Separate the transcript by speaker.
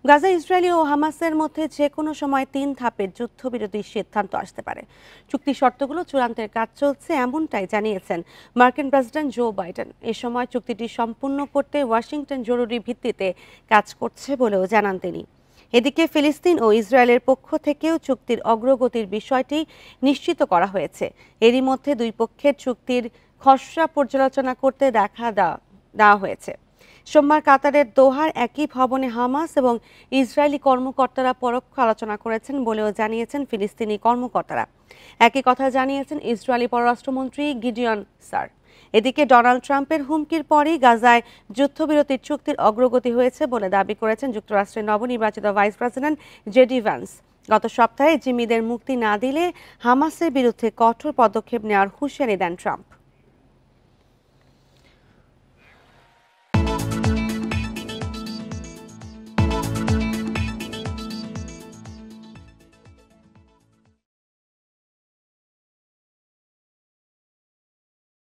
Speaker 1: Gaza Israeli ও হামাসের মধ্যে যে কোনো সময় 3 ধাপের যুদ্ধবিরতির সিদ্ধান্ত আসতে পারে। চুক্তি শর্তগুলো চূড়ান্তের কাজ চলছে, এমনটাই জানিয়েছেন মার্কিন প্রেসিডেন্ট জো বাইডেন। এ সময় চুক্তিটি সম্পূর্ণ করতে ওয়াশিংটন জরুরি ভিত্তিতে কাজ করছে বলেও জানান তিনি। এদিকে ফিলিস্তিন ও ইসরায়েলের পক্ষ থেকেও চুক্তির অগ্রগতির বিষয়টি নিশ্চিত করা হয়েছে। এরই মধ্যে দুই পক্ষের চুক্তির খসড়া পর্যালোচনা করতে দেওয়া হয়েছে। সোমবার কাতারের দোহার একই ভবনে হামাস এবং ইসরায়েলি কর্মকর্তারা পরোক্ষ আলোচনা করেছেন বলেও জানিয়েছেন ফিলিস্তিনি কর্মকর্তারা। একই কথা জানিয়েছেন ইসরায়েলি পররাষ্ট্রমন্ত্রী গিডিয়ন সার। এদিকে ডোনাল্ড ট্রাম্পের হুমকির পরই গাজায় যুদ্ধবিরতির চুক্তির অগ্রগতি হয়েছে বলে দাবি করেছেন যুক্তরাষ্ট্রের নবনির্বাচিত ভাইস প্রেসিডেন্ট জেডি ভ্যান্স। গত সপ্তাহে জিম্মিদের মুক্তি না দিলে হামাসের বিরুদ্ধে কঠোর পদক্ষেপ নেওয়ার হুঁশিয়ারি দেন ট্রাম্প।